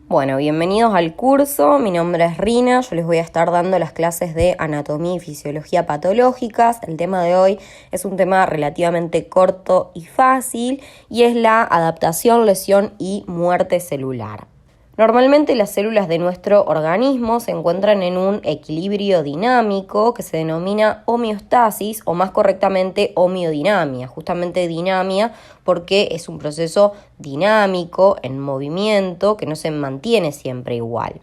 Bueno, bienvenidos al curso, mi nombre es Rina, yo les voy a estar dando las clases de anatomía y fisiología patológicas. El tema de hoy es un tema relativamente corto y fácil y es la adaptación, lesión y muerte celular. Normalmente las células de nuestro organismo se encuentran en un equilibrio dinámico que se denomina homeostasis o más correctamente homeodinamia. Justamente dinamia porque es un proceso dinámico, en movimiento, que no se mantiene siempre igual.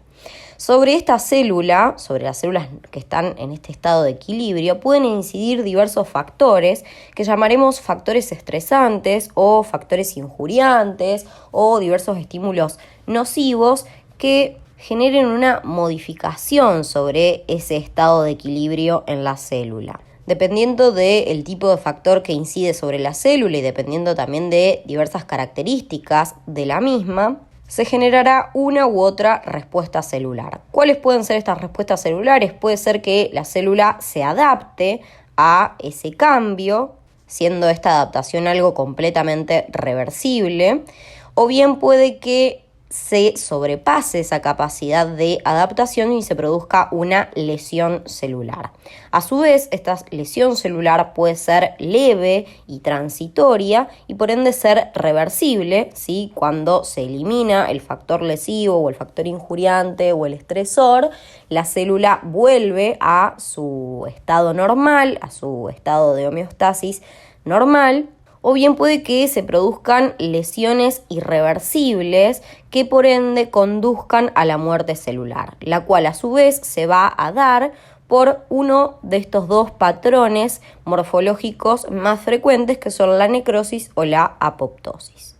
Sobre esta célula, sobre las células que están en este estado de equilibrio, pueden incidir diversos factores que llamaremos factores estresantes o factores injuriantes o diversos estímulos nocivos que generen una modificación sobre ese estado de equilibrio en la célula. Dependiendo del tipo de factor que incide sobre la célula y dependiendo también de diversas características de la misma, se generará una u otra respuesta celular. ¿Cuáles pueden ser estas respuestas celulares? Puede ser que la célula se adapte a ese cambio, siendo esta adaptación algo completamente reversible, o bien puede que se sobrepase esa capacidad de adaptación y se produzca una lesión celular. A su vez, esta lesión celular puede ser leve y transitoria y por ende ser reversible, ¿sí? Cuando se elimina el factor lesivo o el factor injuriante o el estresor, la célula vuelve a su estado normal, a su estado de homeostasis normal. O bien puede que se produzcan lesiones irreversibles que por ende conduzcan a la muerte celular, la cual a su vez se va a dar por uno de estos dos patrones morfológicos más frecuentes que son la necrosis o la apoptosis.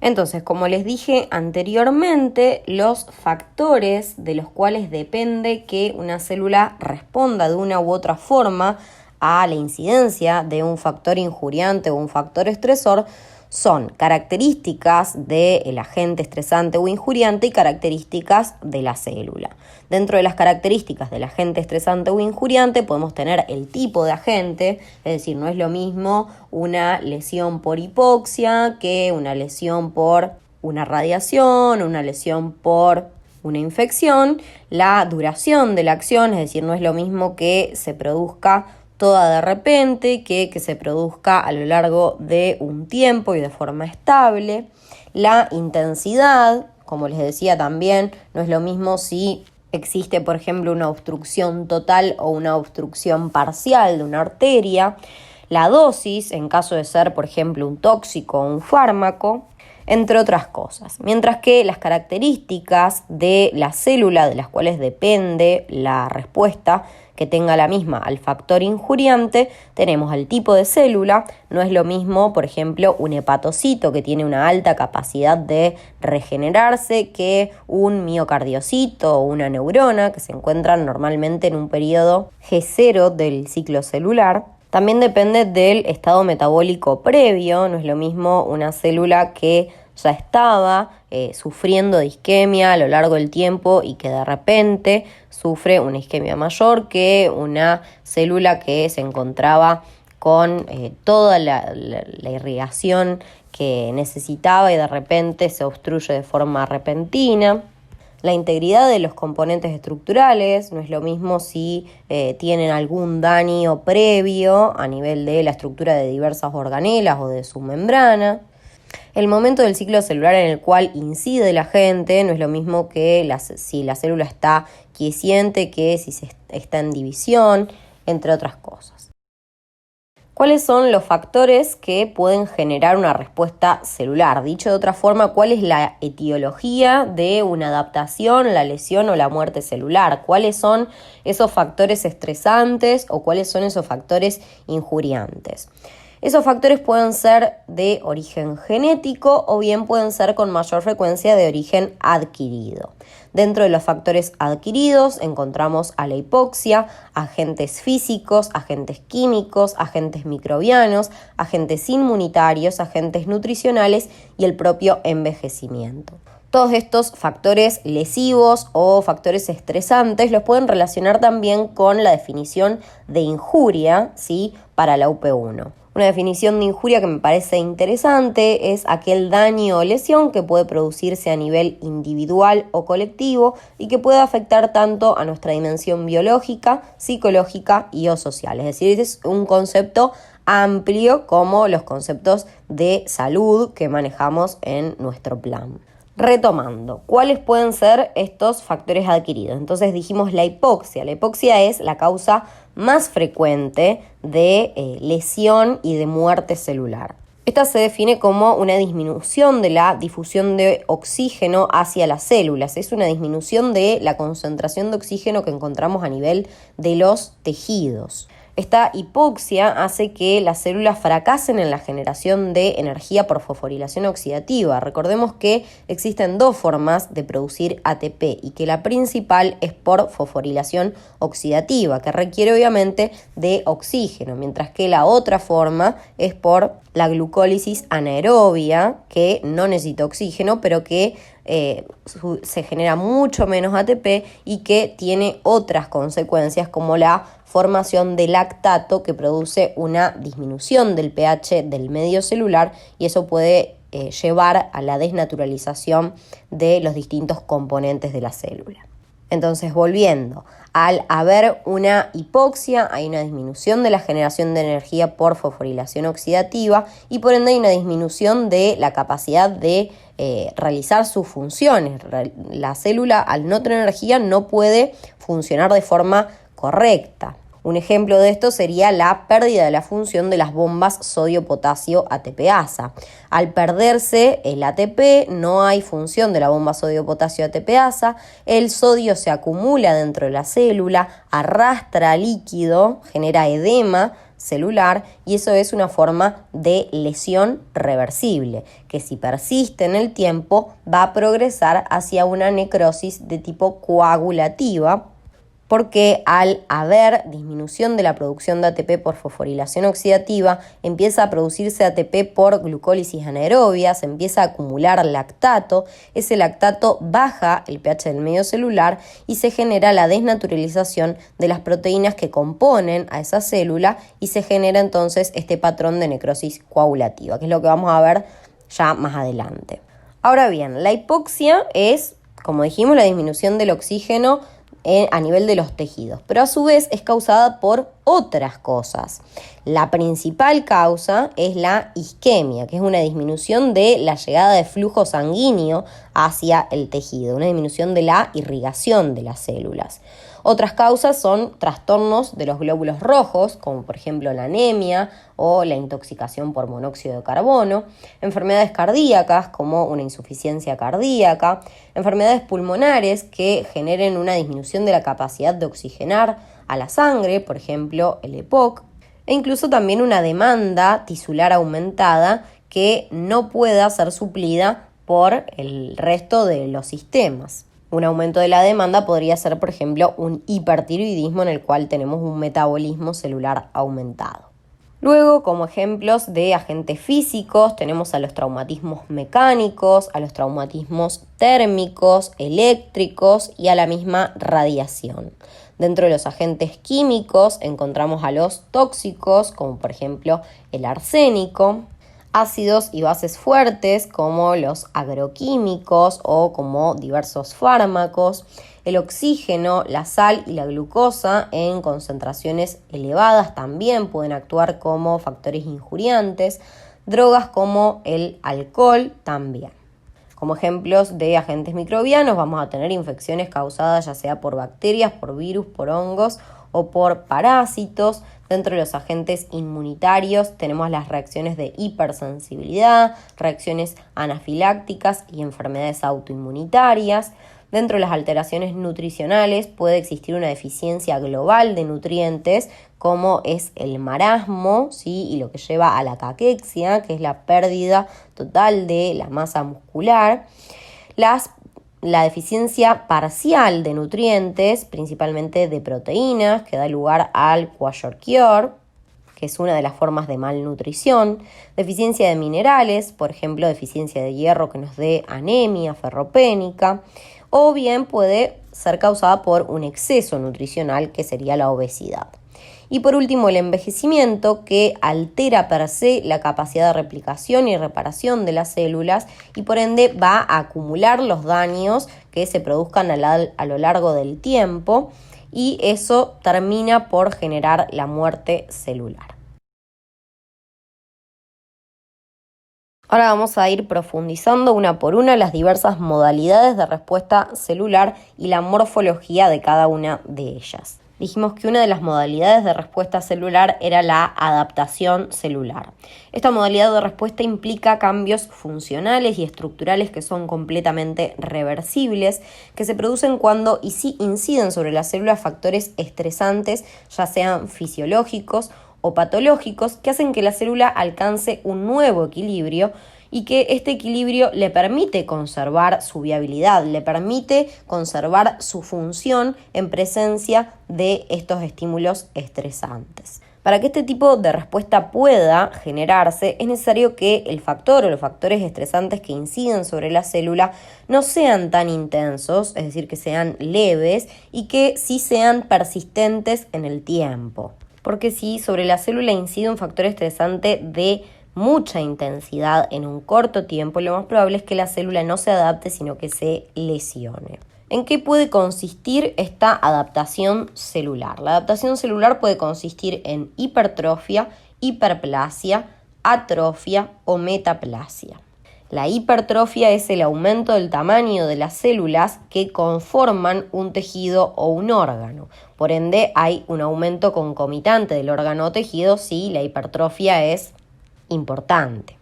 Entonces, como les dije anteriormente, los factores de los cuales depende que una célula responda de una u otra forma a la incidencia de un factor injuriante o un factor estresor son características del agente estresante o injuriante y características de la célula. Dentro de las características del agente estresante o injuriante podemos tener el tipo de agente, es decir, no es lo mismo una lesión por hipoxia que una lesión por una radiación, una lesión por una infección. La duración de la acción, es decir, no es lo mismo que se produzca toda de repente que se produzca a lo largo de un tiempo y de forma estable. La intensidad, como les decía también, no es lo mismo si existe, por ejemplo, una obstrucción total o una obstrucción parcial de una arteria. La dosis, en caso de ser, por ejemplo, un tóxico o un fármaco, entre otras cosas. Mientras que las características de la célula de las cuales depende la respuesta que tenga la misma al factor injuriante, tenemos el tipo de célula. No es lo mismo, por ejemplo, un hepatocito que tiene una alta capacidad de regenerarse que un miocardiocito o una neurona que se encuentran normalmente en un periodo G0 del ciclo celular. También depende del estado metabólico previo, no es lo mismo una célula que ya estaba sufriendo de isquemia a lo largo del tiempo y que de repente sufre una isquemia mayor que una célula que se encontraba con toda la irrigación que necesitaba y de repente se obstruye de forma repentina. La integridad de los componentes estructurales, no es lo mismo si tienen algún daño previo a nivel de la estructura de diversas organelas o de su membrana. El momento del ciclo celular en el cual incide el agente no es lo mismo que si la célula está quiesciente que si está en división, entre otras cosas. ¿Cuáles son los factores que pueden generar una respuesta celular? Dicho de otra forma, ¿cuál es la etiología de una adaptación, la lesión o la muerte celular? ¿Cuáles son esos factores estresantes o cuáles son esos factores injuriantes? Esos factores pueden ser de origen genético o bien pueden ser con mayor frecuencia de origen adquirido. Dentro de los factores adquiridos encontramos a la hipoxia, agentes físicos, agentes químicos, agentes microbianos, agentes inmunitarios, agentes nutricionales y el propio envejecimiento. Todos estos factores lesivos o factores estresantes los pueden relacionar también con la definición de injuria, ¿sí?, para la UP1. Una definición de injuria que me parece interesante es aquel daño o lesión que puede producirse a nivel individual o colectivo y que puede afectar tanto a nuestra dimensión biológica, psicológica y o social. Es decir, es un concepto amplio como los conceptos de salud que manejamos en nuestro plan. Retomando, ¿cuáles pueden ser estos factores adquiridos? Entonces dijimos la hipoxia. La hipoxia es la causa más frecuente de lesión y de muerte celular. Esta se define como una disminución de la difusión de oxígeno hacia las células. Es una disminución de la concentración de oxígeno que encontramos a nivel de los tejidos. Esta hipoxia hace que las células fracasen en la generación de energía por fosforilación oxidativa. Recordemos que existen dos formas de producir ATP y que la principal es por fosforilación oxidativa, que requiere obviamente de oxígeno, mientras que la otra forma es por la glucólisis anaerobia, que no necesita oxígeno, pero que se genera mucho menos ATP y que tiene otras consecuencias como la formación de lactato que produce una disminución del pH del medio celular y eso puede llevar a la desnaturalización de los distintos componentes de la célula. Entonces, volviendo, al haber una hipoxia hay una disminución de la generación de energía por fosforilación oxidativa y por ende hay una disminución de la capacidad de realizar sus funciones. La célula, al no tener energía, no puede funcionar de forma correcta. Un ejemplo de esto sería la pérdida de la función de las bombas sodio-potasio ATPasa. Al perderse el ATP, no hay función de la bomba sodio-potasio ATPasa, el sodio se acumula dentro de la célula, arrastra líquido, genera edema celular y eso es una forma de lesión reversible, que si persiste en el tiempo va a progresar hacia una necrosis de tipo coagulativa, porque al haber disminución de la producción de ATP por fosforilación oxidativa, empieza a producirse ATP por glucólisis anaerobia, se empieza a acumular lactato, ese lactato baja el pH del medio celular y se genera la desnaturalización de las proteínas que componen a esa célula y se genera entonces este patrón de necrosis coagulativa, que es lo que vamos a ver ya más adelante. Ahora bien, la hipoxia es, como dijimos, la disminución del oxígeno a nivel de los tejidos, pero a su vez es causada por otras cosas. La principal causa es la isquemia, que es una disminución de la llegada de flujo sanguíneo hacia el tejido, una disminución de la irrigación de las células. Otras causas son trastornos de los glóbulos rojos, como por ejemplo la anemia o la intoxicación por monóxido de carbono, enfermedades cardíacas como una insuficiencia cardíaca, enfermedades pulmonares que generen una disminución de la capacidad de oxigenar a la sangre, por ejemplo el EPOC, e incluso también una demanda tisular aumentada que no pueda ser suplida por el resto de los sistemas. Un aumento de la demanda podría ser, por ejemplo, un hipertiroidismo en el cual tenemos un metabolismo celular aumentado. Luego, como ejemplos de agentes físicos, tenemos a los traumatismos mecánicos, a los traumatismos térmicos, eléctricos y a la misma radiación. Dentro de los agentes químicos encontramos a los tóxicos, como por ejemplo el arsénico, ácidos y bases fuertes como los agroquímicos o como diversos fármacos, el oxígeno, la sal y la glucosa en concentraciones elevadas también pueden actuar como factores injuriantes, drogas como el alcohol también. Como ejemplos de agentes microbianos vamos a tener infecciones causadas ya sea por bacterias, por virus, por hongos o por parásitos. Dentro de los agentes inmunitarios tenemos las reacciones de hipersensibilidad, reacciones anafilácticas y enfermedades autoinmunitarias. Dentro de las alteraciones nutricionales puede existir una deficiencia global de nutrientes, como es el marasmo, ¿sí? Y lo que lleva a la caquexia, que es la pérdida total de la masa muscular. La deficiencia parcial de nutrientes, principalmente de proteínas, que da lugar al kwashiorkor, que es una de las formas de malnutrición. Deficiencia de minerales, por ejemplo, deficiencia de hierro que nos dé anemia ferropénica, o bien puede ser causada por un exceso nutricional, que sería la obesidad. Y por último, el envejecimiento, que altera per se la capacidad de replicación y reparación de las células y por ende va a acumular los daños que se produzcan a lo largo del tiempo, y eso termina por generar la muerte celular. Ahora vamos a ir profundizando una por una las diversas modalidades de respuesta celular y la morfología de cada una de ellas. Dijimos que una de las modalidades de respuesta celular era la adaptación celular. Esta modalidad de respuesta implica cambios funcionales y estructurales que son completamente reversibles, que se producen cuando inciden sobre la célula factores estresantes, ya sean fisiológicos o patológicos, que hacen que la célula alcance un nuevo equilibrio y que este equilibrio le permite conservar su viabilidad, le permite conservar su función en presencia de estos estímulos estresantes. Para que este tipo de respuesta pueda generarse, es necesario que el factor o los factores estresantes que inciden sobre la célula no sean tan intensos, es decir, que sean leves y que sí sean persistentes en el tiempo. Porque si sobre la célula incide un factor estresante de mucha intensidad en un corto tiempo, lo más probable es que la célula no se adapte, sino que se lesione. ¿En qué puede consistir esta adaptación celular? La adaptación celular puede consistir en hipertrofia, hiperplasia, atrofia o metaplasia. La hipertrofia es el aumento del tamaño de las células que conforman un tejido o un órgano. Por ende, hay un aumento concomitante del órgano o tejido si la hipertrofia es importante.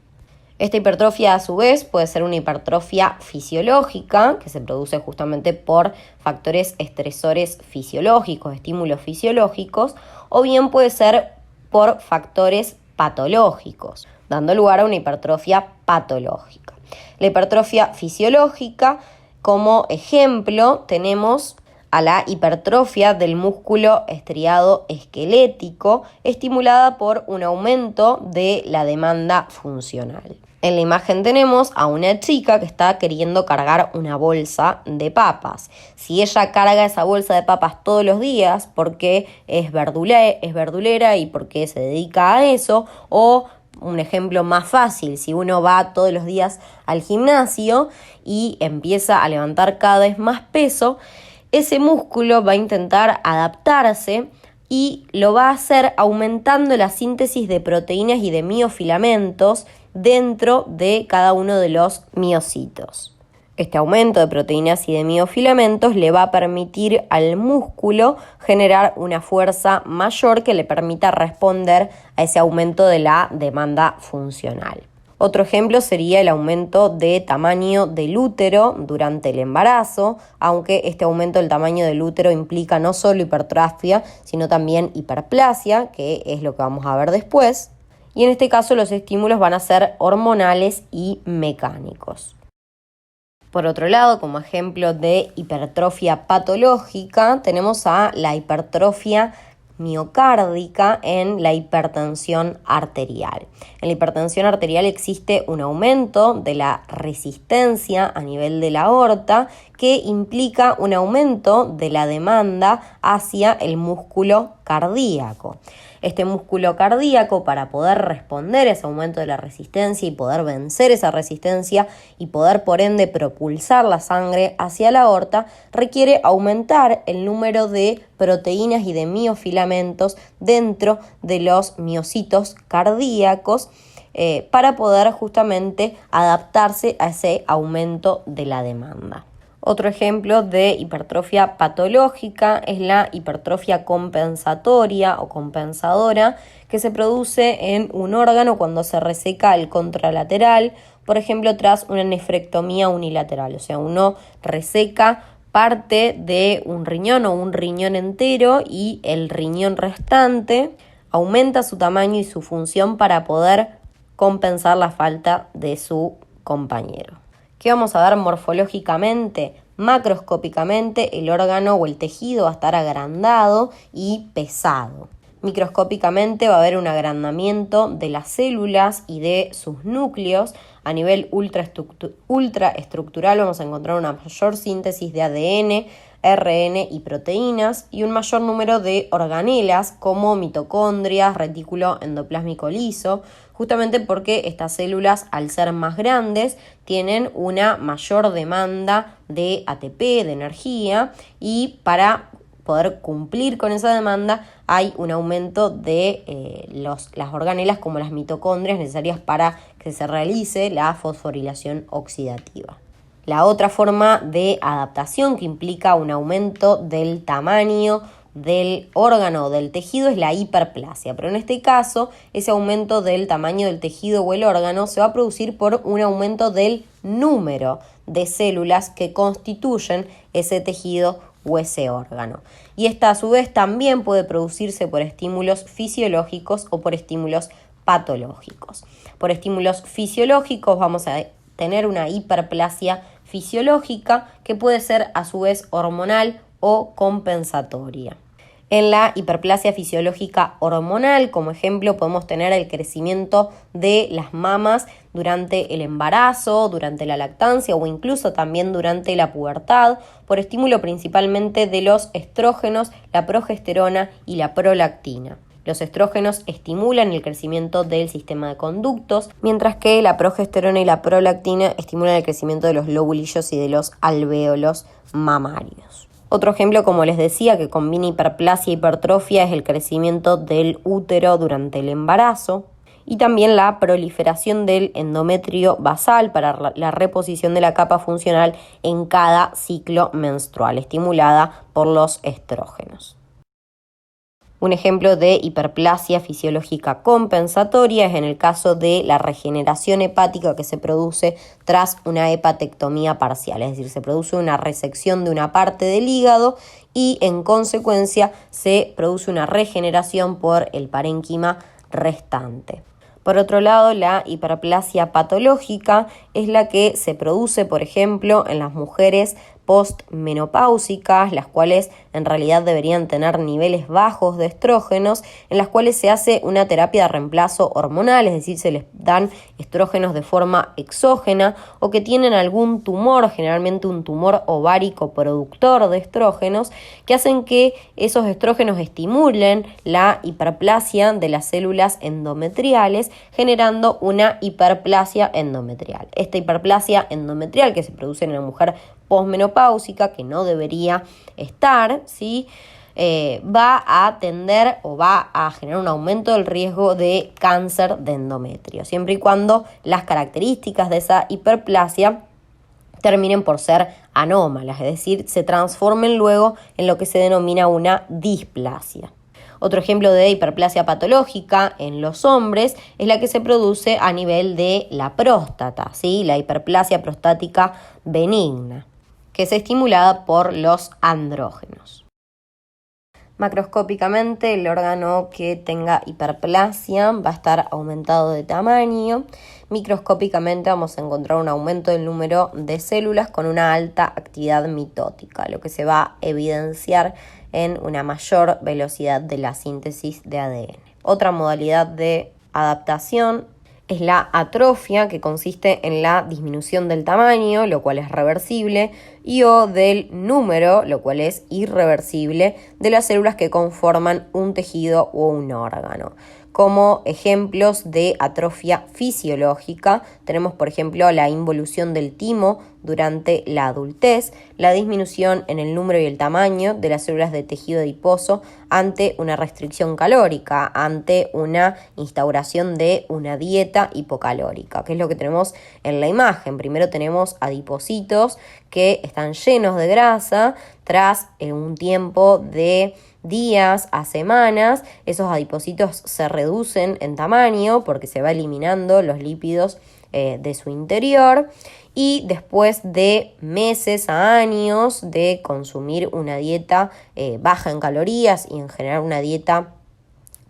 Esta hipertrofia, a su vez, puede ser una hipertrofia fisiológica, que se produce justamente por factores estresores fisiológicos, estímulos fisiológicos, o bien puede ser por factores patológicos, dando lugar a una hipertrofia patológica. La hipertrofia fisiológica, como ejemplo, tenemos a la hipertrofia del músculo estriado esquelético, estimulada por un aumento de la demanda funcional. En la imagen tenemos a una chica que está queriendo cargar una bolsa de papas. Si ella carga esa bolsa de papas todos los días porque es verdulera y porque se dedica a eso, o un ejemplo más fácil, si uno va todos los días al gimnasio y empieza a levantar cada vez más peso, ese músculo va a intentar adaptarse y lo va a hacer aumentando la síntesis de proteínas y de miofilamentos dentro de cada uno de los miocitos. Este aumento de proteínas y de miofilamentos le va a permitir al músculo generar una fuerza mayor que le permita responder a ese aumento de la demanda funcional. Otro ejemplo sería el aumento de tamaño del útero durante el embarazo, aunque este aumento del tamaño del útero implica no solo hipertrofia, sino también hiperplasia, que es lo que vamos a ver después. Y en este caso los estímulos van a ser hormonales y mecánicos. Por otro lado, como ejemplo de hipertrofia patológica, tenemos a la hipertrofia miocárdica en la hipertensión arterial. En la hipertensión arterial existe un aumento de la resistencia a nivel de la aorta que implica un aumento de la demanda hacia el músculo cardíaco. Este músculo cardíaco, para poder responder a ese aumento de la resistencia y poder vencer esa resistencia y poder por ende propulsar la sangre hacia la aorta, requiere aumentar el número de proteínas y de miofilamentos dentro de los miocitos cardíacos para poder justamente adaptarse a ese aumento de la demanda. Otro ejemplo de hipertrofia patológica es la hipertrofia compensatoria o compensadora, que se produce en un órgano cuando se reseca el contralateral, por ejemplo tras una nefrectomía unilateral, o sea, uno reseca parte de un riñón o un riñón entero y el riñón restante aumenta su tamaño y su función para poder compensar la falta de su compañero. ¿Qué vamos a ver morfológicamente? Macroscópicamente el órgano o el tejido va a estar agrandado y pesado. Microscópicamente va a haber un agrandamiento de las células y de sus núcleos. A nivel ultraestructural vamos a encontrar una mayor síntesis de ADN, RN y proteínas y un mayor número de organelas como mitocondrias, retículo endoplásmico liso, justamente porque estas células, al ser más grandes, tienen una mayor demanda de ATP, de energía, y para poder cumplir con esa demanda hay un aumento de las organelas como las mitocondrias necesarias para que se realice la fosforilación oxidativa. La otra forma de adaptación que implica un aumento del tamaño del órgano o del tejido es la hiperplasia, pero en este caso ese aumento del tamaño del tejido o el órgano se va a producir por un aumento del número de células que constituyen ese tejido o ese órgano. Y esta a su vez también puede producirse por estímulos fisiológicos o por estímulos patológicos. Por estímulos fisiológicos vamos a tener una hiperplasia fisiológica que puede ser a su vez hormonal o compensatoria. En la hiperplasia fisiológica hormonal, como ejemplo, podemos tener el crecimiento de las mamas durante el embarazo, durante la lactancia o incluso también durante la pubertad, por estímulo principalmente de los estrógenos, la progesterona y la prolactina. Los estrógenos estimulan el crecimiento del sistema de conductos, mientras que la progesterona y la prolactina estimulan el crecimiento de los lobulillos y de los alvéolos mamarios. Otro ejemplo, como les decía, que combina hiperplasia e hipertrofia es el crecimiento del útero durante el embarazo y también la proliferación del endometrio basal para la reposición de la capa funcional en cada ciclo menstrual, estimulada por los estrógenos. Un ejemplo de hiperplasia fisiológica compensatoria es en el caso de la regeneración hepática que se produce tras una hepatectomía parcial, es decir, se produce una resección de una parte del hígado y en consecuencia se produce una regeneración por el parénquima restante. Por otro lado, la hiperplasia patológica es la que se produce, por ejemplo, en las mujeres postmenopáusicas, las cuales en realidad deberían tener niveles bajos de estrógenos, en las cuales se hace una terapia de reemplazo hormonal, es decir, se les dan estrógenos de forma exógena o que tienen algún tumor, generalmente un tumor ovárico productor de estrógenos, que hacen que esos estrógenos estimulen la hiperplasia de las células endometriales, generando una hiperplasia endometrial. Esta hiperplasia endometrial que se produce en la mujer posmenopáusica, que no debería estar, ¿sí? Va a tender o va a generar un aumento del riesgo de cáncer de endometrio, siempre y cuando las características de esa hiperplasia terminen por ser anómalas, es decir, se transformen luego en lo que se denomina una displasia. Otro ejemplo de hiperplasia patológica en los hombres es la que se produce a nivel de la próstata, ¿sí? La hiperplasia prostática benigna, que es estimulada por los andrógenos. Macroscópicamente, el órgano que tenga hiperplasia va a estar aumentado de tamaño. Microscópicamente vamos a encontrar un aumento del número de células con una alta actividad mitótica, lo que se va a evidenciar en una mayor velocidad de la síntesis de ADN. Otra modalidad de adaptación es la atrofia, que consiste en la disminución del tamaño, lo cual es reversible, o del número, lo cual es irreversible, de las células que conforman un tejido o un órgano. Como ejemplos de atrofia fisiológica tenemos, por ejemplo, la involución del timo durante la adultez, la disminución en el número y el tamaño de las células de tejido adiposo ante una restricción calórica, ante una instauración de una dieta hipocalórica, que es lo que tenemos en la imagen. Primero tenemos adipocitos que están llenos de grasa tras un tiempo de días a semanas. Esos adipocitos se reducen en tamaño porque se va eliminando los lípidos de su interior, y después de meses a años de consumir una dieta baja en calorías y en general una dieta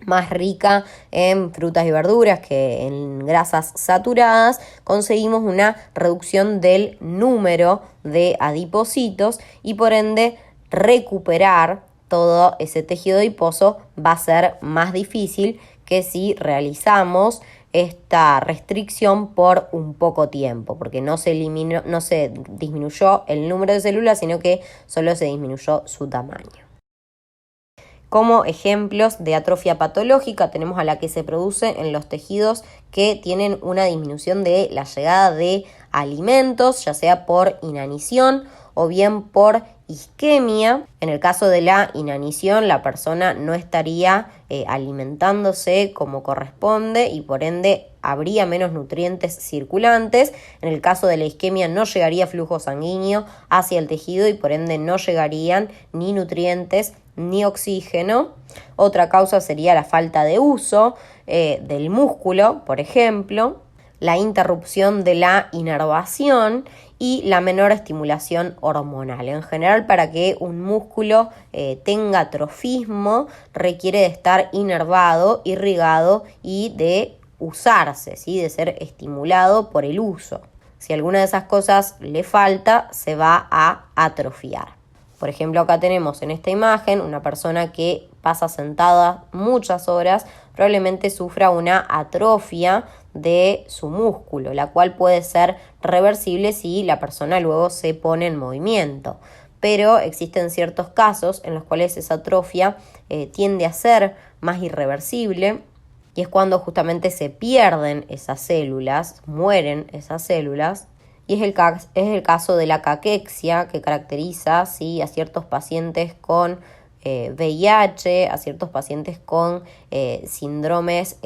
más rica en frutas y verduras que en grasas saturadas, conseguimos una reducción del número de adipocitos y por ende recuperar todo ese tejido adiposo va a ser más difícil que si realizamos esta restricción por un poco tiempo, porque no se disminuyó el número de células, sino que solo se disminuyó su tamaño. Como ejemplos de atrofia patológica tenemos a la que se produce en los tejidos que tienen una disminución de la llegada de alimentos, ya sea por inanición o bien por isquemia. En el caso de la inanición, la persona no estaría alimentándose como corresponde y por ende habría menos nutrientes circulantes. En el caso de la isquemia no llegaría flujo sanguíneo hacia el tejido y por ende no llegarían ni nutrientes ni oxígeno. Otra causa sería la falta de uso del músculo, por ejemplo, la interrupción de la inervación y la menor estimulación hormonal. En general, para que un músculo tenga atrofismo, requiere de estar inervado, irrigado y de usarse, ¿sí? De ser estimulado por el uso. Si alguna de esas cosas le falta, se va a atrofiar. Por ejemplo, acá tenemos en esta imagen una persona que pasa sentada muchas horas, probablemente sufra una atrofia de su músculo, la cual puede ser reversible si la persona luego se pone en movimiento. Pero existen ciertos casos en los cuales esa atrofia tiende a ser más irreversible y es cuando justamente se pierden esas células, mueren esas células. Y es el caso de la caquexia, que caracteriza, ¿sí?, a ciertos pacientes con VIH, a ciertos pacientes con síndromes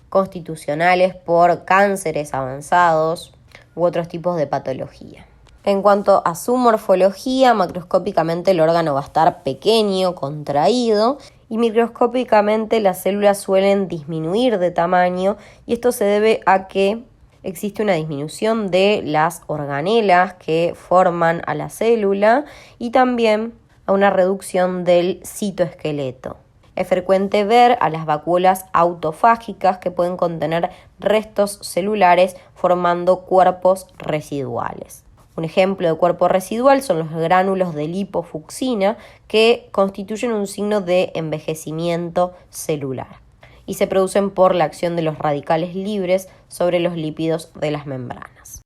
constitucionales por cánceres avanzados u otros tipos de patología. En cuanto a su morfología, macroscópicamente el órgano va a estar pequeño, contraído, y microscópicamente las células suelen disminuir de tamaño, y esto se debe a que existe una disminución de las organelas que forman a la célula y también a una reducción del citoesqueleto. Es frecuente ver a las vacuolas autofágicas que pueden contener restos celulares formando cuerpos residuales. Un ejemplo de cuerpo residual son los gránulos de lipofucsina que constituyen un signo de envejecimiento celular y se producen por la acción de los radicales libres sobre los lípidos de las membranas.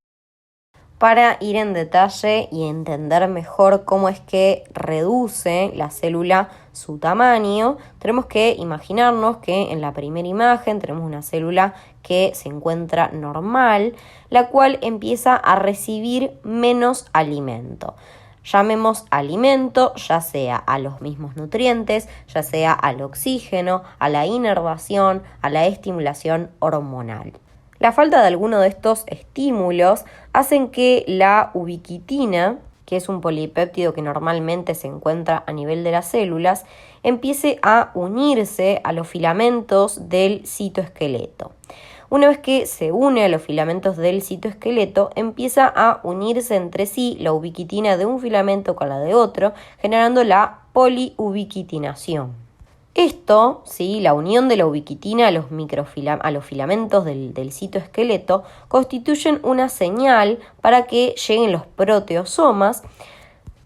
Para ir en detalle y entender mejor cómo es que reduce la célula su tamaño, tenemos que imaginarnos que en la primera imagen tenemos una célula que se encuentra normal, la cual empieza a recibir menos alimento. Llamemos alimento ya sea a los mismos nutrientes, ya sea al oxígeno, a la inervación, a la estimulación hormonal. La falta de alguno de estos estímulos hacen que la ubiquitina, que es un polipéptido que normalmente se encuentra a nivel de las células, empiece a unirse a los filamentos del citoesqueleto. Una vez que se une a los filamentos del citoesqueleto, empieza a unirse entre sí la ubiquitina de un filamento con la de otro, generando la poliubiquitinación. Esto, ¿sí?, la unión de la ubiquitina a los filamentos del citoesqueleto, constituyen una señal para que lleguen los proteosomas,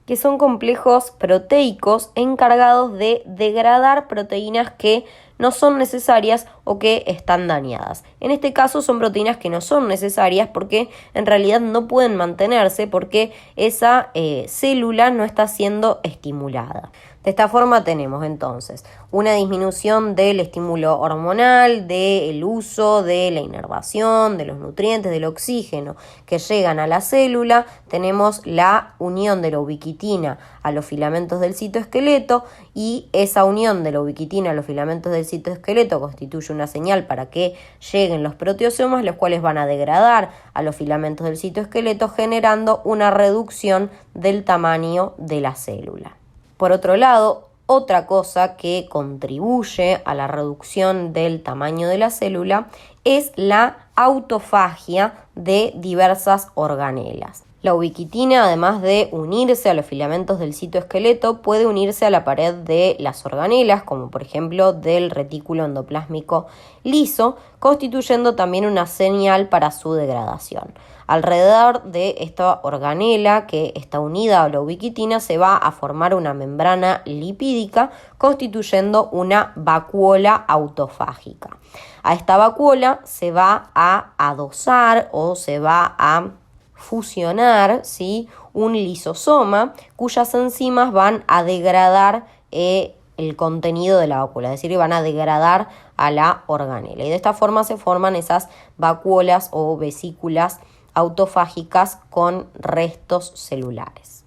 que son complejos proteicos encargados de degradar proteínas que no son necesarias o que están dañadas. En este caso son proteínas que no son necesarias porque en realidad no pueden mantenerse porque esa célula no está siendo estimulada. De esta forma tenemos entonces una disminución del estímulo hormonal, del uso de la inervación, de los nutrientes, del oxígeno que llegan a la célula. Tenemos la unión de la ubiquitina a los filamentos del citoesqueleto y esa unión de la ubiquitina a los filamentos del citoesqueleto constituye una señal para que lleguen los proteosomas, los cuales van a degradar a los filamentos del citoesqueleto generando una reducción del tamaño de la célula. Por otro lado, otra cosa que contribuye a la reducción del tamaño de la célula es la autofagia de diversas organelas. La ubiquitina, además de unirse a los filamentos del citoesqueleto, puede unirse a la pared de las organelas, como por ejemplo del retículo endoplásmico liso, constituyendo también una señal para su degradación. Alrededor de esta organela que está unida a la ubiquitina se va a formar una membrana lipídica constituyendo una vacuola autofágica. A esta vacuola se va a adosar o se va a fusionar, ¿sí?, un lisosoma cuyas enzimas van a degradar el contenido de la vacuola, es decir, van a degradar a la organela. Y de esta forma se forman esas vacuolas o vesículas autofágicas con restos celulares.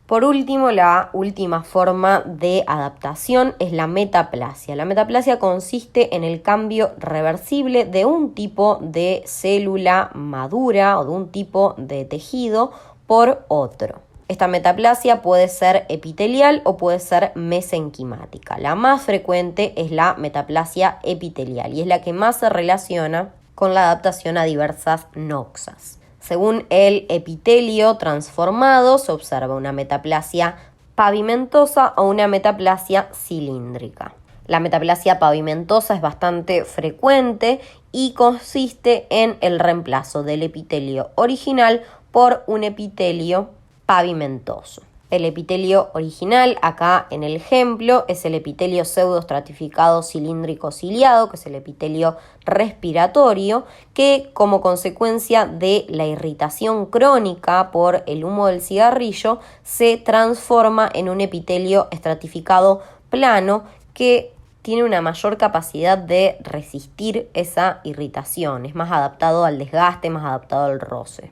Por último, la última forma de adaptación es la metaplasia. La metaplasia consiste en el cambio reversible de un tipo de célula madura o de un tipo de tejido por otro. Esta metaplasia puede ser epitelial o puede ser mesenquimática. La más frecuente es la metaplasia epitelial y es la que más se relaciona con la adaptación a diversas noxas. Según el epitelio transformado, se observa una metaplasia pavimentosa o una metaplasia cilíndrica. La metaplasia pavimentosa es bastante frecuente y consiste en el reemplazo del epitelio original por un epitelio pavimentoso. El epitelio original, acá en el ejemplo, es el epitelio pseudoestratificado cilíndrico ciliado, que es el epitelio respiratorio, que como consecuencia de la irritación crónica por el humo del cigarrillo, se transforma en un epitelio estratificado plano que tiene una mayor capacidad de resistir esa irritación, es más adaptado al desgaste, más adaptado al roce.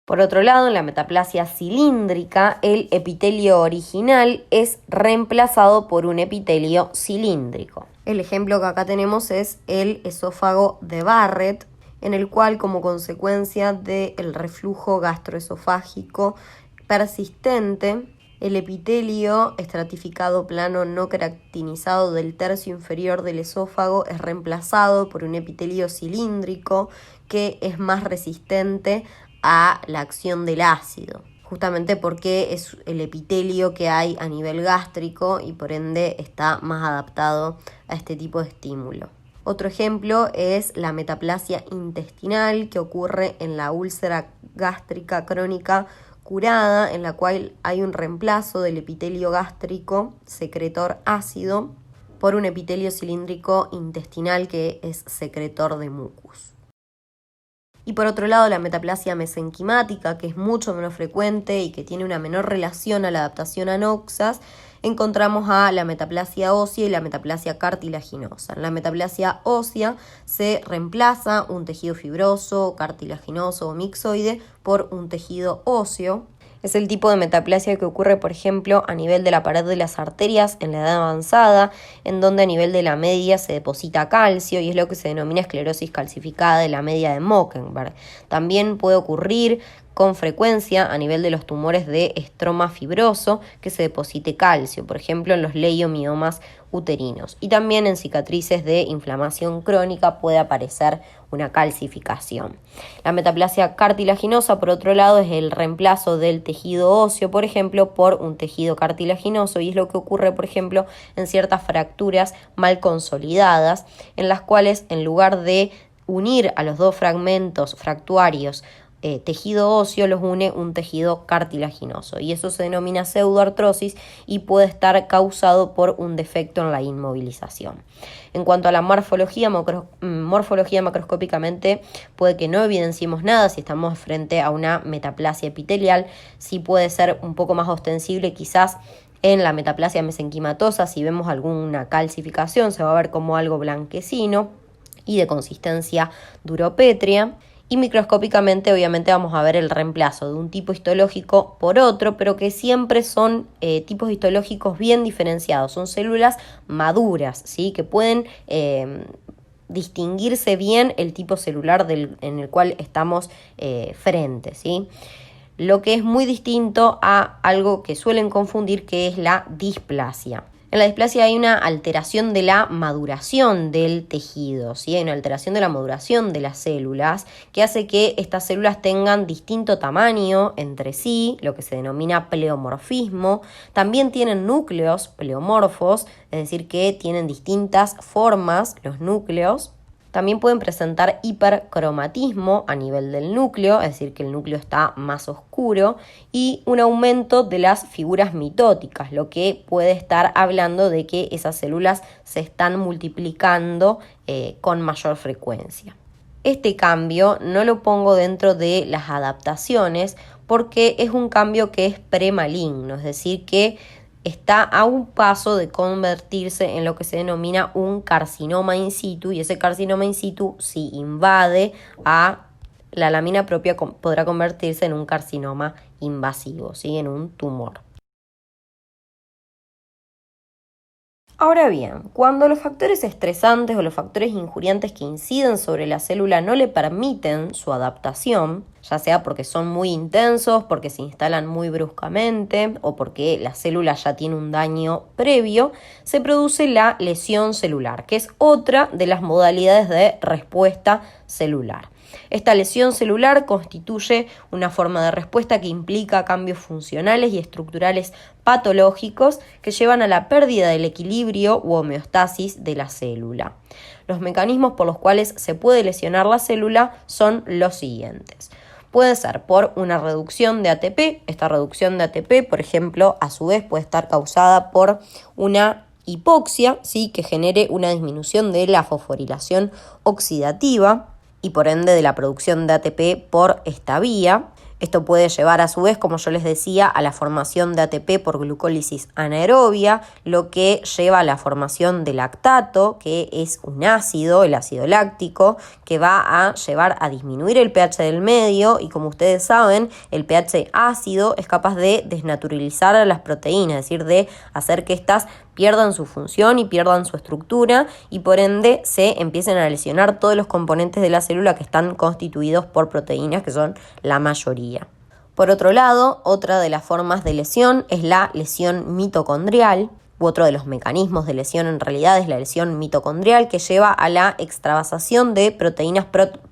Por otro lado, en la metaplasia cilíndrica, el epitelio original es reemplazado por un epitelio cilíndrico. El ejemplo que acá tenemos es el esófago de Barrett, en el cual, como consecuencia del reflujo gastroesofágico persistente, el epitelio estratificado plano no queratinizado del tercio inferior del esófago es reemplazado por un epitelio cilíndrico que es más resistente a la acción del ácido, justamente porque es el epitelio que hay a nivel gástrico y por ende está más adaptado a este tipo de estímulo. Otro ejemplo es la metaplasia intestinal que ocurre en la úlcera gástrica crónica curada, en la cual hay un reemplazo del epitelio gástrico secretor ácido por un epitelio cilíndrico intestinal que es secretor de mucus. Y por otro lado, la metaplasia mesenquimática, que es mucho menos frecuente y que tiene una menor relación a la adaptación a noxas, encontramos a la metaplasia ósea y la metaplasia cartilaginosa. En la metaplasia ósea se reemplaza un tejido fibroso, cartilaginoso o mixoide por un tejido óseo. Es el tipo de metaplasia que ocurre, por ejemplo, a nivel de la pared de las arterias en la edad avanzada, en donde a nivel de la media se deposita calcio y es lo que se denomina esclerosis calcificada de la media de Mockenberg. También puede ocurrir con frecuencia a nivel de los tumores de estroma fibroso que se deposite calcio, por ejemplo en los leiomiomas uterinos. Y también en cicatrices de inflamación crónica puede aparecer una calcificación. La metaplasia cartilaginosa, por otro lado, es el reemplazo del tejido óseo, por ejemplo, por un tejido cartilaginoso, y es lo que ocurre, por ejemplo, en ciertas fracturas mal consolidadas, en las cuales en lugar de unir a los dos fragmentos fractuarios tejido óseo, los une un tejido cartilaginoso y eso se denomina pseudoartrosis y puede estar causado por un defecto en la inmovilización. En cuanto a la morfología macroscópicamente puede que no evidenciemos nada si estamos frente a una metaplasia epitelial, sí puede ser un poco más ostensible quizás en la metaplasia mesenquimatosa. Si vemos alguna calcificación se va a ver como algo blanquecino y de consistencia duropétrea. Y microscópicamente obviamente vamos a ver el reemplazo de un tipo histológico por otro, pero que siempre son tipos histológicos bien diferenciados, son células maduras, ¿sí?, que pueden distinguirse bien el tipo celular en el cual estamos frente, ¿sí? Lo que es muy distinto a algo que suelen confundir, que es la displasia. En la displasia hay una alteración de la maduración del tejido, ¿sí? Hay una alteración de la maduración de las células que hace que estas células tengan distinto tamaño entre sí, lo que se denomina pleomorfismo. También tienen núcleos pleomorfos, es decir, que tienen distintas formas los núcleos. También pueden presentar hipercromatismo a nivel del núcleo, es decir, que el núcleo está más oscuro, y un aumento de las figuras mitóticas, lo que puede estar hablando de que esas células se están multiplicando con mayor frecuencia. Este cambio no lo pongo dentro de las adaptaciones porque es un cambio que es premaligno, es decir, que está a un paso de convertirse en lo que se denomina un carcinoma in situ, y ese carcinoma in situ, si invade a la lámina propia, podrá convertirse en un carcinoma invasivo, ¿sí? En un tumor. Ahora bien, cuando los factores estresantes o los factores injuriantes que inciden sobre la célula no le permiten su adaptación, ya sea porque son muy intensos, porque se instalan muy bruscamente o porque la célula ya tiene un daño previo, se produce la lesión celular, que es otra de las modalidades de respuesta celular. Esta lesión celular constituye una forma de respuesta que implica cambios funcionales y estructurales patológicos que llevan a la pérdida del equilibrio u homeostasis de la célula. Los mecanismos por los cuales se puede lesionar la célula son los siguientes. Puede ser por una reducción de ATP. Esta reducción de ATP, por ejemplo, a su vez puede estar causada por una hipoxia, ¿sí? Que genere una disminución de la fosforilación oxidativa y por ende de la producción de ATP por esta vía. Esto puede llevar a su vez, como yo les decía, a la formación de ATP por glucólisis anaerobia, lo que lleva a la formación de lactato, que es un ácido, el ácido láctico, que va a llevar a disminuir el pH del medio, y como ustedes saben, el pH ácido es capaz de desnaturalizar a las proteínas, es decir, de hacer que estas pierdan su función y pierdan su estructura, y por ende se empiecen a lesionar todos los componentes de la célula que están constituidos por proteínas, que son la mayoría. Por otro lado, otra de las formas de lesión es la lesión mitocondrial, u otro de los mecanismos de lesión en realidad es la lesión mitocondrial, que lleva a la extravasación de proteínas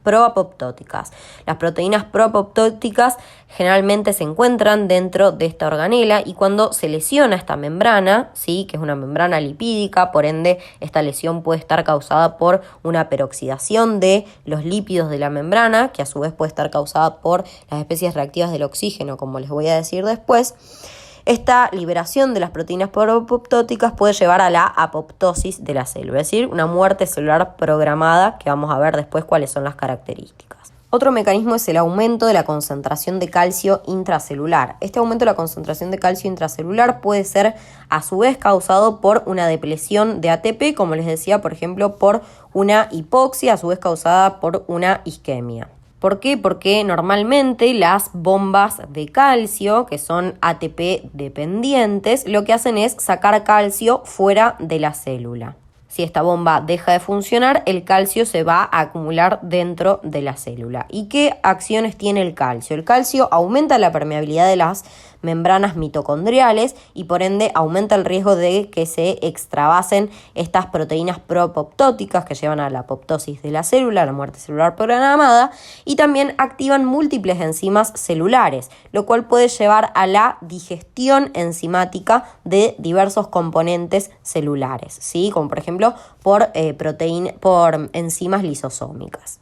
proapoptóticas. Las proteínas proapoptóticas generalmente se encuentran dentro de esta organela, y cuando se lesiona esta membrana, ¿sí? Que es una membrana lipídica, por ende esta lesión puede estar causada por una peroxidación de los lípidos de la membrana, que a su vez puede estar causada por las especies reactivas del oxígeno, como les voy a decir después. Esta liberación de las proteínas proapoptóticas puede llevar a la apoptosis de la célula, es decir, una muerte celular programada, que vamos a ver después cuáles son las características. Otro mecanismo es el aumento de la concentración de calcio intracelular. Este aumento de la concentración de calcio intracelular puede ser a su vez causado por una depresión de ATP, como les decía, por ejemplo, por una hipoxia, a su vez causada por una isquemia. ¿Por qué? Porque normalmente las bombas de calcio, que son ATP dependientes, lo que hacen es sacar calcio fuera de la célula. Si esta bomba deja de funcionar, el calcio se va a acumular dentro de la célula. ¿Y qué acciones tiene el calcio? El calcio aumenta la permeabilidad de las membranas mitocondriales y por ende aumenta el riesgo de que se extravasen estas proteínas proapoptóticas que llevan a la apoptosis de la célula, la muerte celular programada, y también activan múltiples enzimas celulares, lo cual puede llevar a la digestión enzimática de diversos componentes celulares, ¿sí? Como por ejemplo por enzimas lisosómicas.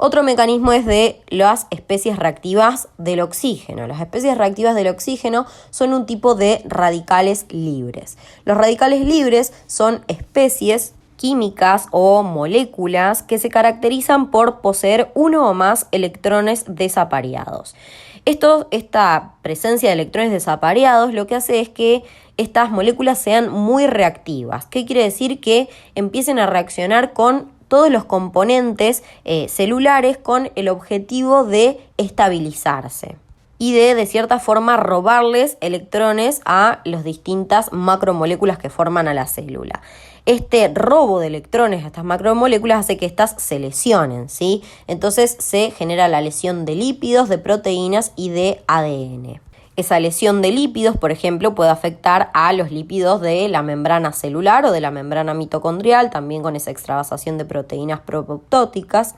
Otro mecanismo es de las especies reactivas del oxígeno. Las especies reactivas del oxígeno son un tipo de radicales libres. Los radicales libres son especies químicas o moléculas que se caracterizan por poseer uno o más electrones desapareados. Esta presencia de electrones desapareados lo que hace es que estas moléculas sean muy reactivas. ¿Qué quiere decir? Que empiecen a reaccionar con todos los componentes celulares con el objetivo de estabilizarse y de cierta forma robarles electrones a las distintas macromoléculas que forman a la célula. Este robo de electrones a estas macromoléculas hace que éstas se lesionen, ¿sí? Entonces se genera la lesión de lípidos, de proteínas y de ADN. Esa lesión de lípidos, por ejemplo, puede afectar a los lípidos de la membrana celular o de la membrana mitocondrial, también con esa extravasación de proteínas proapoptóticas,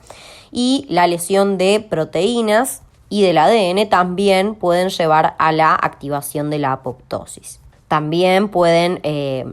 y la lesión de proteínas y del ADN también pueden llevar a la activación de la apoptosis. También pueden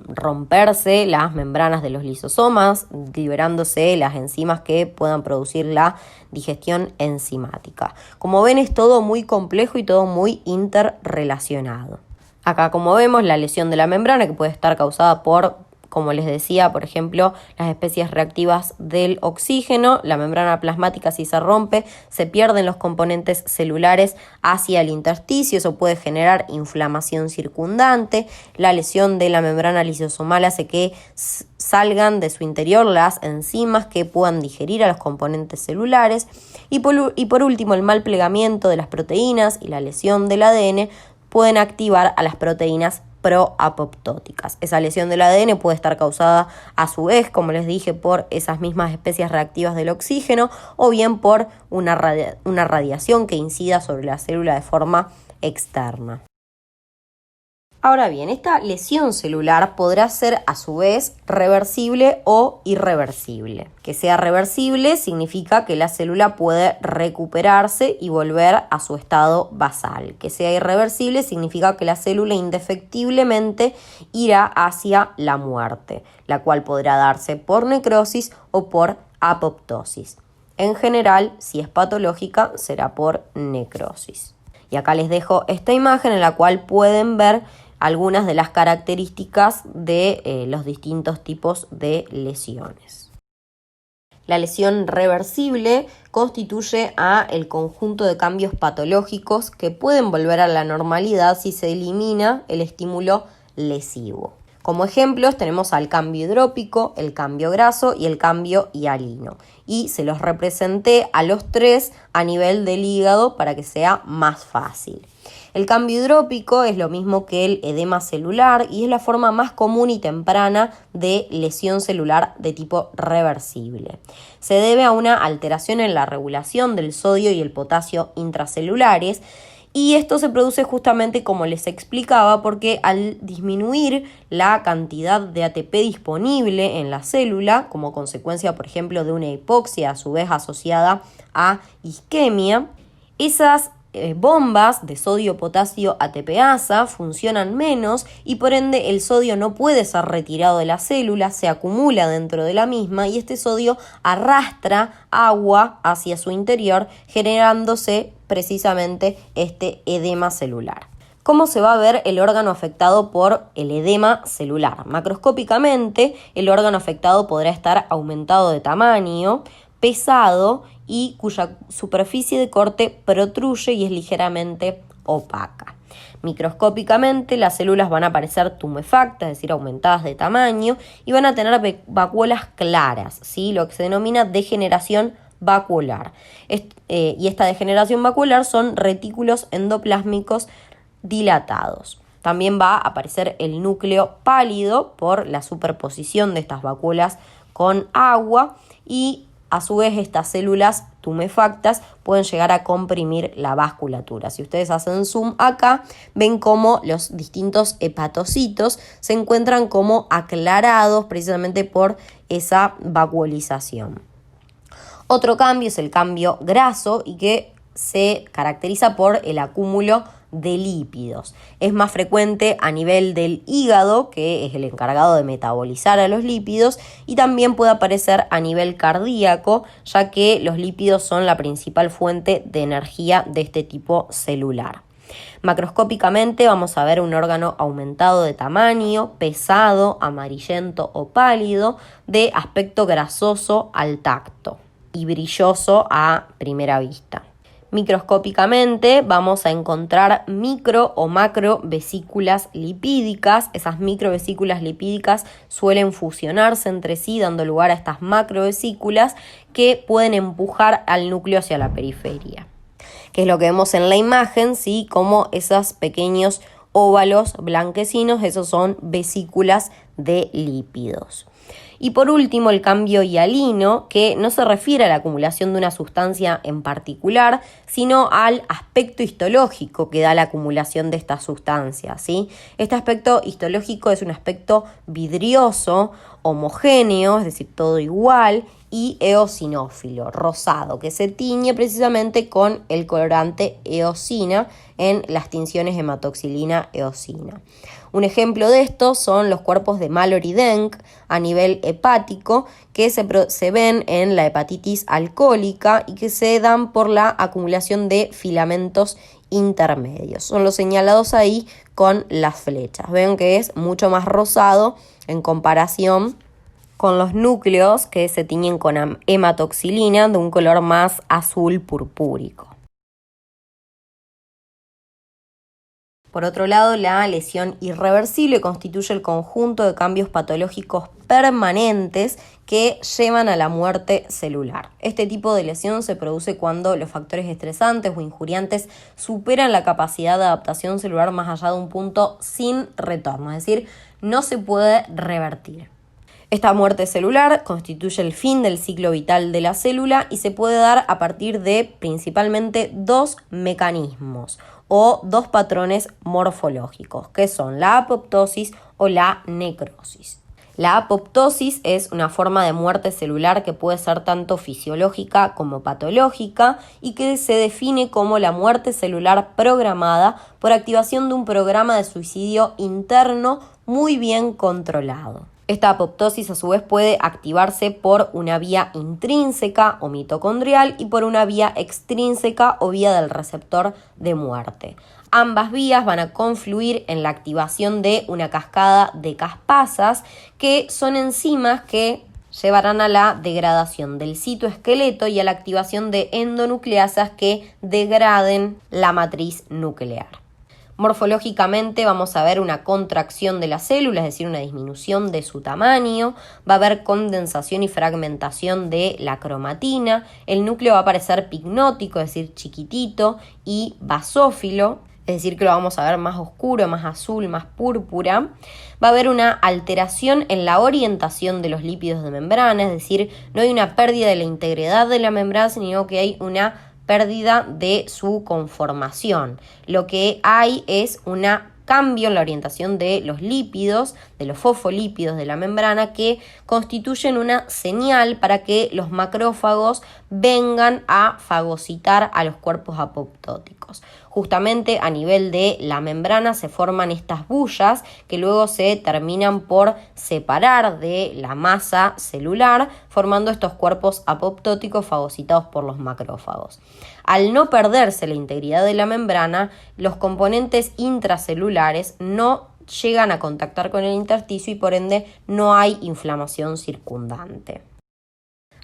romperse las membranas de los lisosomas, liberándose las enzimas que puedan producir la digestión enzimática. Como ven, es todo muy complejo y todo muy interrelacionado. Acá, como vemos, la lesión de la membrana, que puede estar causada por, como les decía, por ejemplo, las especies reactivas del oxígeno. La membrana plasmática, si se rompe, se pierden los componentes celulares hacia el intersticio. Eso puede generar inflamación circundante. La lesión de la membrana lisosomal hace que salgan de su interior las enzimas que puedan digerir a los componentes celulares. Y por último, el mal plegamiento de las proteínas y la lesión del ADN pueden activar a las proteínas proapoptóticas. Esa lesión del ADN puede estar causada a su vez, como les dije, por esas mismas especies reactivas del oxígeno o bien por una radiación que incida sobre la célula de forma externa. Ahora bien, esta lesión celular podrá ser a su vez reversible o irreversible. Que sea reversible significa que la célula puede recuperarse y volver a su estado basal. Que sea irreversible significa que la célula indefectiblemente irá hacia la muerte, la cual podrá darse por necrosis o por apoptosis. En general, si es patológica, será por necrosis. Y acá les dejo esta imagen en la cual pueden ver algunas de las características de los distintos tipos de lesiones. La lesión reversible constituye el conjunto de cambios patológicos que pueden volver a la normalidad si se elimina el estímulo lesivo. Como ejemplos tenemos al cambio hidrópico, el cambio graso y el cambio hialino. Y se los representé a los tres a nivel del hígado para que sea más fácil. El cambio hidrópico es lo mismo que el edema celular y es la forma más común y temprana de lesión celular de tipo reversible. Se debe a una alteración en la regulación del sodio y el potasio intracelulares. Y esto se produce justamente como les explicaba porque al disminuir la cantidad de ATP disponible en la célula, como consecuencia por ejemplo de una hipoxia a su vez asociada a isquemia, esas bombas de sodio-potasio ATPasa funcionan menos y por ende el sodio no puede ser retirado de la célula, se acumula dentro de la misma y este sodio arrastra agua hacia su interior generándose precisamente este edema celular. ¿Cómo se va a ver el órgano afectado por el edema celular? Macroscópicamente, el órgano afectado podrá estar aumentado de tamaño, pesado y cuya superficie de corte protruye y es ligeramente opaca. Microscópicamente, las células van a aparecer tumefactas, es decir, aumentadas de tamaño, y van a tener vacuolas claras, ¿sí? Lo que se denomina degeneración vacuolar. Y esta degeneración vacuolar son retículos endoplásmicos dilatados. También va a aparecer el núcleo pálido por la superposición de estas vacuolas con agua y a su vez estas células tumefactas pueden llegar a comprimir la vasculatura. Si ustedes hacen zoom acá, ven cómo los distintos hepatocitos se encuentran como aclarados precisamente por esa vacuolización. Otro cambio es el cambio graso y que se caracteriza por el acúmulo de lípidos. Es más frecuente a nivel del hígado, que es el encargado de metabolizar a los lípidos, y también puede aparecer a nivel cardíaco, ya que los lípidos son la principal fuente de energía de este tipo celular. Macroscópicamente vamos a ver un órgano aumentado de tamaño, pesado, amarillento o pálido, de aspecto grasoso al tacto y brilloso a primera vista. Microscópicamente vamos a encontrar micro o macro vesículas lipídicas. Esas microvesículas lipídicas suelen fusionarse entre sí, dando lugar a estas macrovesículas que pueden empujar al núcleo hacia la periferia. Que es lo que vemos en la imagen, ¿sí? Como esos pequeños óvalos blanquecinos, esos son vesículas de lípidos. Y por último, el cambio hialino, que no se refiere a la acumulación de una sustancia en particular, sino al aspecto histológico que da la acumulación de esta sustancia, ¿sí? Este aspecto histológico es un aspecto vidrioso homogéneo, es decir, todo igual, y eosinófilo, rosado, que se tiñe precisamente con el colorante eosina en las tinciones hematoxilina-eosina. Un ejemplo de esto son los cuerpos de Mallory-Denk a nivel hepático que se ven en la hepatitis alcohólica y que se dan por la acumulación de filamentos intermedios. Son los señalados ahí con las flechas. Ven que es mucho más rosado en comparación con los núcleos que se tiñen con hematoxilina de un color más azul purpúrico. Por otro lado, la lesión irreversible constituye el conjunto de cambios patológicos permanentes que llevan a la muerte celular. Este tipo de lesión se produce cuando los factores estresantes o injuriantes superan la capacidad de adaptación celular más allá de un punto sin retorno, es decir, no se puede revertir. Esta muerte celular constituye el fin del ciclo vital de la célula y se puede dar a partir de principalmente dos mecanismos o dos patrones morfológicos, que son la apoptosis o la necrosis. La apoptosis es una forma de muerte celular que puede ser tanto fisiológica como patológica y que se define como la muerte celular programada por activación de un programa de suicidio interno muy bien controlado. Esta apoptosis a su vez puede activarse por una vía intrínseca o mitocondrial y por una vía extrínseca o vía del receptor de muerte. Ambas vías van a confluir en la activación de una cascada de caspasas que son enzimas que llevarán a la degradación del citoesqueleto y a la activación de endonucleasas que degraden la matriz nuclear. Morfológicamente vamos a ver una contracción de la célula, es decir, una disminución de su tamaño, va a haber condensación y fragmentación de la cromatina, el núcleo va a parecer pignótico, es decir, chiquitito, y basófilo, es decir, que lo vamos a ver más oscuro, más azul, más púrpura. Va a haber una alteración en la orientación de los lípidos de membrana, es decir, no hay una pérdida de la integridad de la membrana, sino que hay una pérdida de su conformación. Lo que hay es un cambio en la orientación de los lípidos, de los fosfolípidos de la membrana, que constituyen una señal para que los macrófagos vengan a fagocitar a los cuerpos apoptóticos. Justamente a nivel de la membrana se forman estas bullas que luego se terminan por separar de la masa celular, formando estos cuerpos apoptóticos fagocitados por los macrófagos. Al no perderse la integridad de la membrana, los componentes intracelulares no llegan a contactar con el intersticio y por ende no hay inflamación circundante.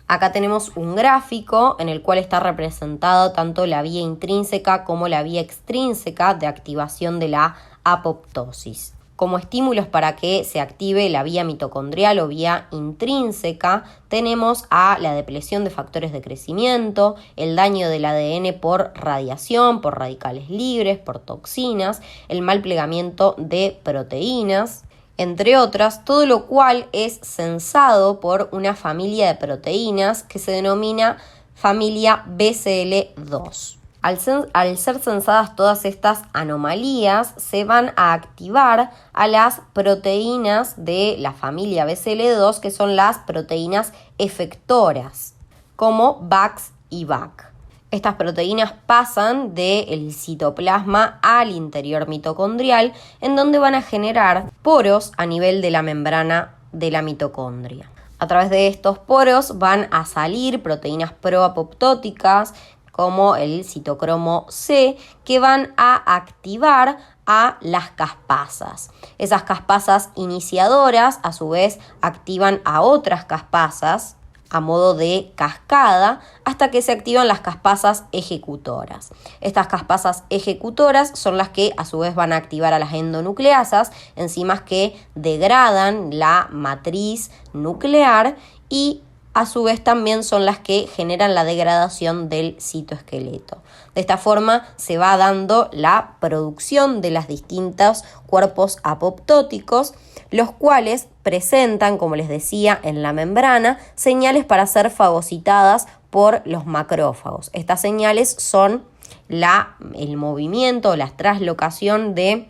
Acá tenemos un gráfico en el cual está representada tanto la vía intrínseca como la vía extrínseca de activación de la apoptosis. Como estímulos para que se active la vía mitocondrial o vía intrínseca, tenemos a la depresión de factores de crecimiento, el daño del ADN por radiación, por radicales libres, por toxinas, el mal plegamiento de proteínas, entre otras, todo lo cual es censado por una familia de proteínas que se denomina familia BCL2. Al ser censadas todas estas anomalías, se van a activar a las proteínas de la familia BCL2, que son las proteínas efectoras, como VAX y VAC. Estas proteínas pasan del citoplasma al interior mitocondrial, en donde van a generar poros a nivel de la membrana de la mitocondria. A través de estos poros van a salir proteínas proapoptóticas, como el citocromo C, que van a activar a las caspasas. Esas caspasas iniciadoras, a su vez, activan a otras caspasas a modo de cascada hasta que se activan las caspasas ejecutoras. Estas caspasas ejecutoras son las que a su vez van a activar a las endonucleasas, enzimas que degradan la matriz nuclear y a su vez también son las que generan la degradación del citoesqueleto. De esta forma se va dando la producción de los distintos cuerpos apoptóticos, los cuales presentan, como les decía, en la membrana, señales para ser fagocitadas por los macrófagos. Estas señales son el movimiento, la traslocación de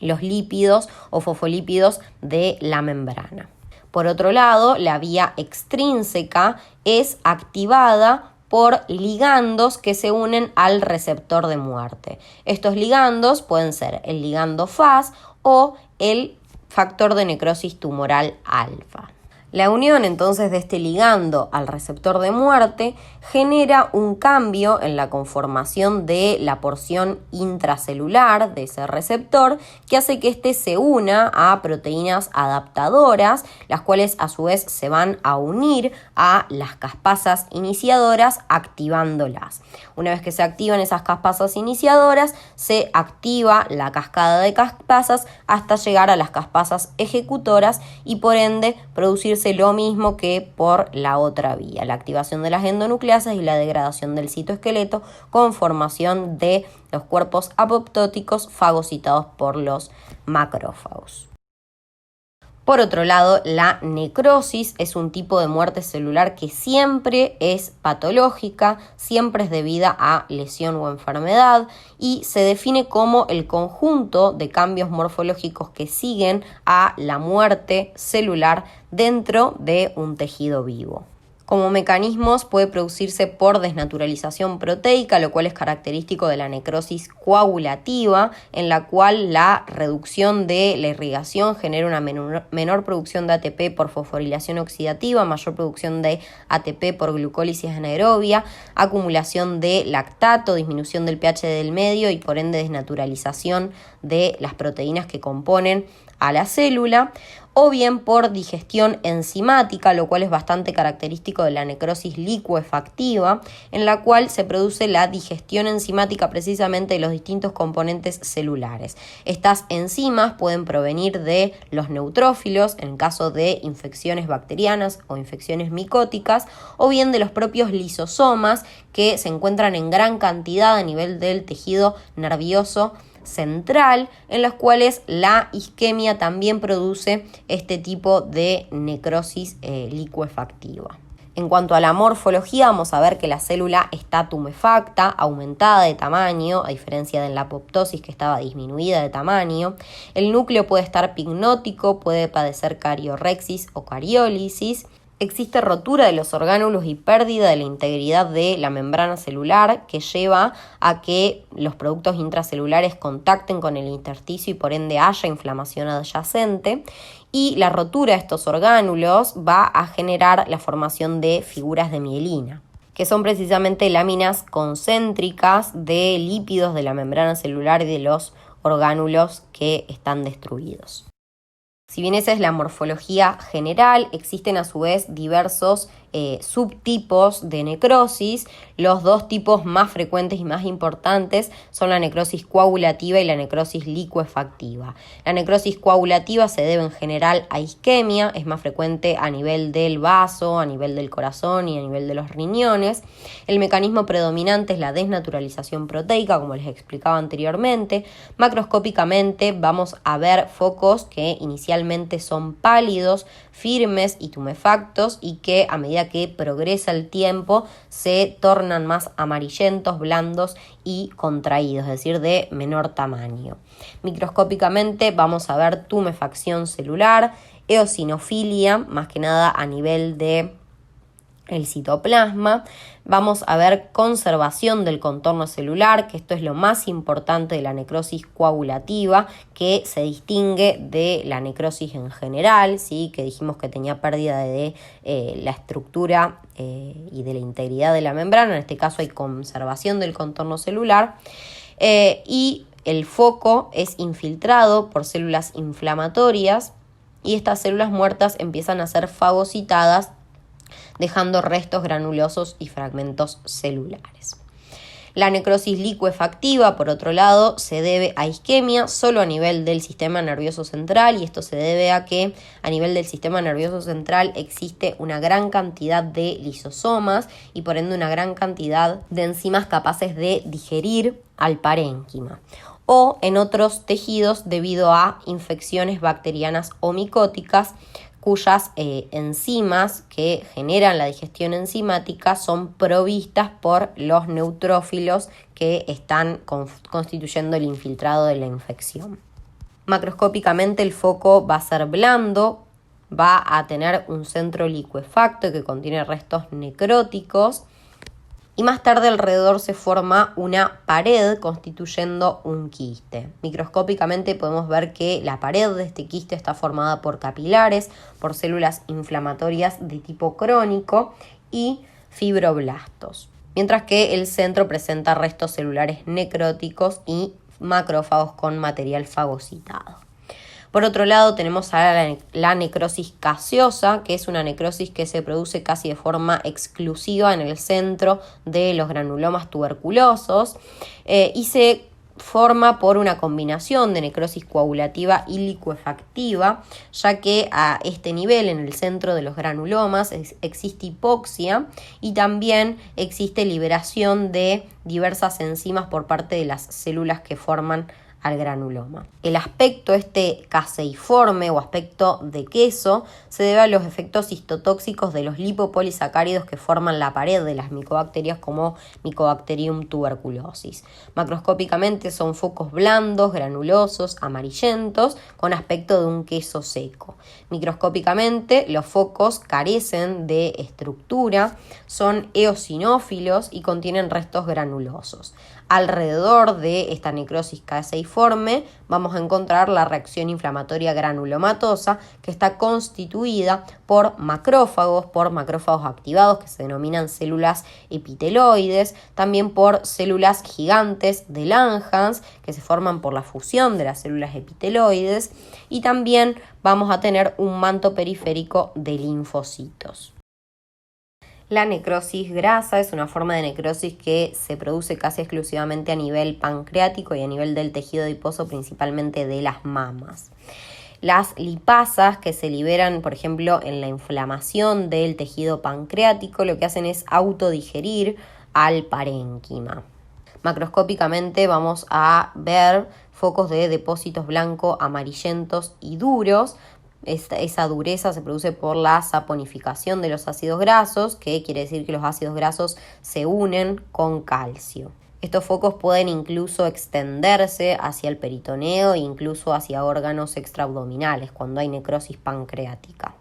los lípidos o fosfolípidos de la membrana. Por otro lado, la vía extrínseca es activada por ligandos que se unen al receptor de muerte. Estos ligandos pueden ser el ligando Fas o el factor de necrosis tumoral alfa. La unión entonces de este ligando al receptor de muerte genera un cambio en la conformación de la porción intracelular de ese receptor que hace que éste se una a proteínas adaptadoras, las cuales a su vez se van a unir a las caspasas iniciadoras activándolas. Una vez que se activan esas caspasas iniciadoras, se activa la cascada de caspasas hasta llegar a las caspasas ejecutoras y por ende producirse lo mismo que por la otra vía, la activación de las endonucleasas y la degradación del citoesqueleto con formación de los cuerpos apoptóticos fagocitados por los macrófagos. Por otro lado, la necrosis es un tipo de muerte celular que siempre es patológica, siempre es debida a lesión o enfermedad y se define como el conjunto de cambios morfológicos que siguen a la muerte celular dentro de un tejido vivo. Como mecanismos puede producirse por desnaturalización proteica, lo cual es característico de la necrosis coagulativa, en la cual la reducción de la irrigación genera una menor producción de ATP por fosforilación oxidativa, mayor producción de ATP por glucólisis anaerobia, acumulación de lactato, disminución del pH del medio y por ende desnaturalización de las proteínas que componen a la célula, o bien por digestión enzimática, lo cual es bastante característico de la necrosis licuefactiva, en la cual se produce la digestión enzimática precisamente de los distintos componentes celulares. Estas enzimas pueden provenir de los neutrófilos, en caso de infecciones bacterianas o infecciones micóticas, o bien de los propios lisosomas, que se encuentran en gran cantidad a nivel del tejido nervioso central, en los cuales la isquemia también produce este tipo de necrosis licuefactiva. En cuanto a la morfología, vamos a ver que la célula está tumefacta, aumentada de tamaño, a diferencia de la apoptosis que estaba disminuida de tamaño. El núcleo puede estar pignótico, puede padecer cariorrexis o cariólisis. Existe rotura de los orgánulos y pérdida de la integridad de la membrana celular que lleva a que los productos intracelulares contacten con el intersticio y por ende haya inflamación adyacente. Y la rotura de estos orgánulos va a generar la formación de figuras de mielina, que son precisamente láminas concéntricas de lípidos de la membrana celular y de los orgánulos que están destruidos. Si bien esa es la morfología general, existen a su vez diversos subtipos de necrosis. Los dos tipos más frecuentes y más importantes son la necrosis coagulativa y la necrosis licuefactiva. La necrosis coagulativa se debe en general a isquemia, es más frecuente a nivel del vaso, a nivel del corazón y a nivel de los riñones. El mecanismo predominante es la desnaturalización proteica, como les explicaba anteriormente. Macroscópicamente vamos a ver focos que inicialmente son pálidos, firmes y tumefactos y que a medida que progresa el tiempo se tornan más amarillentos, blandos y contraídos, es decir, de menor tamaño. Microscópicamente vamos a ver tumefacción celular, eosinofilia, más que nada a nivel de el citoplasma. Vamos a ver conservación del contorno celular, que esto es lo más importante de la necrosis coagulativa, que se distingue de la necrosis en general, ¿sí? Que dijimos que tenía pérdida de la estructura y de la integridad de la membrana. En este caso hay conservación del contorno celular y el foco es infiltrado por células inflamatorias y estas células muertas empiezan a ser fagocitadas, dejando restos granulosos y fragmentos celulares. La necrosis licuefactiva, por otro lado, se debe a isquemia solo a nivel del sistema nervioso central, y esto se debe a que a nivel del sistema nervioso central existe una gran cantidad de lisosomas y por ende una gran cantidad de enzimas capaces de digerir al parénquima, o en otros tejidos debido a infecciones bacterianas o micóticas, cuyas enzimas que generan la digestión enzimática son provistas por los neutrófilos que están constituyendo el infiltrado de la infección. Macroscópicamente el foco va a ser blando, va a tener un centro licuefacto que contiene restos necróticos y más tarde alrededor se forma una pared constituyendo un quiste. Microscópicamente podemos ver que la pared de este quiste está formada por capilares, por células inflamatorias de tipo crónico y fibroblastos, mientras que el centro presenta restos celulares necróticos y macrófagos con material fagocitado. Por otro lado tenemos a la necrosis gaseosa, que es una necrosis que se produce casi de forma exclusiva en el centro de los granulomas tuberculosos y se forma por una combinación de necrosis coagulativa y licuefactiva, ya que a este nivel, en el centro de los granulomas, existe hipoxia y también existe liberación de diversas enzimas por parte de las células que forman al granuloma. El aspecto caseiforme o aspecto de queso se debe a los efectos histotóxicos de los lipopolisacáridos que forman la pared de las micobacterias como Mycobacterium tuberculosis. Macroscópicamente son focos blandos, granulosos, amarillentos, con aspecto de un queso seco. Microscópicamente los focos carecen de estructura, son eosinófilos y contienen restos granulosos. Alrededor de esta necrosis caseiforme vamos a encontrar la reacción inflamatoria granulomatosa, que está constituida por macrófagos activados que se denominan células epiteloides, también por células gigantes de Langhans que se forman por la fusión de las células epiteloides, y también vamos a tener un manto periférico de linfocitos. La necrosis grasa es una forma de necrosis que se produce casi exclusivamente a nivel pancreático y a nivel del tejido adiposo, principalmente de las mamas. Las lipasas que se liberan, por ejemplo, en la inflamación del tejido pancreático, lo que hacen es autodigerir al parénquima. Macroscópicamente vamos a ver focos de depósitos blanco, amarillentos y duros. Esa dureza se produce por la saponificación de los ácidos grasos, que quiere decir que los ácidos grasos se unen con calcio. Estos focos pueden incluso extenderse hacia el peritoneo e incluso hacia órganos extraabdominales cuando hay necrosis pancreática.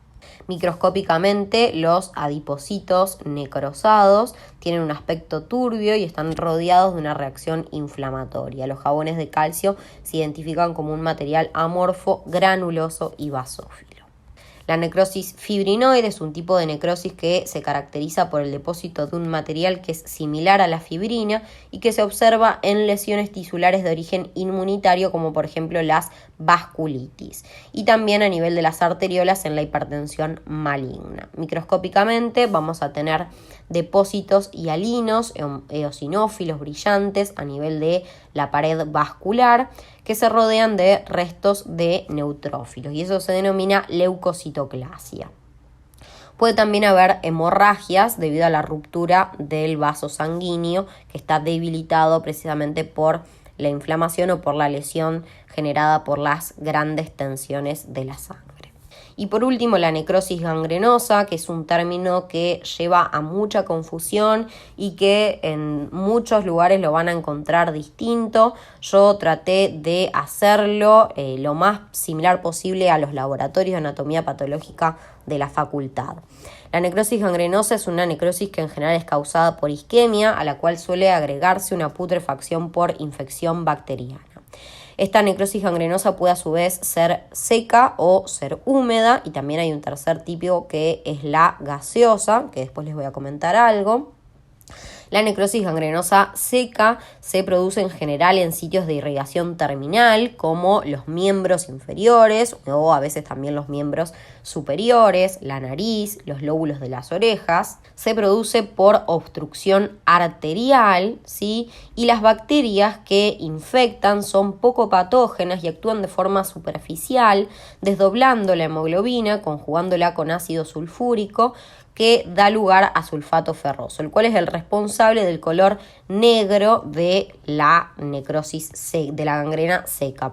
Microscópicamente, los adipocitos necrosados tienen un aspecto turbio y están rodeados de una reacción inflamatoria. Los jabones de calcio se identifican como un material amorfo, granuloso y basófilo. La necrosis fibrinoide es un tipo de necrosis que se caracteriza por el depósito de un material que es similar a la fibrina y que se observa en lesiones tisulares de origen inmunitario, como por ejemplo las vasculitis, y también a nivel de las arteriolas en la hipertensión maligna. Microscópicamente vamos a tener depósitos hialinos, eosinófilos brillantes a nivel de la pared vascular, que se rodean de restos de neutrófilos, y eso se denomina leucocitoclasia. Puede también haber hemorragias debido a la ruptura del vaso sanguíneo, que está debilitado precisamente por la inflamación o por la lesión generada por las grandes tensiones de la sangre. Y por último, la necrosis gangrenosa, que es un término que lleva a mucha confusión y que en muchos lugares lo van a encontrar distinto. Yo traté de hacerlo lo más similar posible a los laboratorios de anatomía patológica de la facultad. La necrosis gangrenosa es una necrosis que en general es causada por isquemia, a la cual suele agregarse una putrefacción por infección bacteriana. Esta necrosis gangrenosa puede a su vez ser seca o ser húmeda, y también hay un tercer tipo que es la gaseosa, que después les voy a comentar algo. La necrosis gangrenosa seca se produce en general en sitios de irrigación terminal, como los miembros inferiores o a veces también los miembros superiores, la nariz, los lóbulos de las orejas. Se produce por obstrucción arterial, ¿sí? Y las bacterias que infectan son poco patógenas y actúan de forma superficial, desdoblando la hemoglobina, conjugándola con ácido sulfúrico, que da lugar a sulfato ferroso, el cual es el responsable del color negro de la necrosis de la gangrena seca.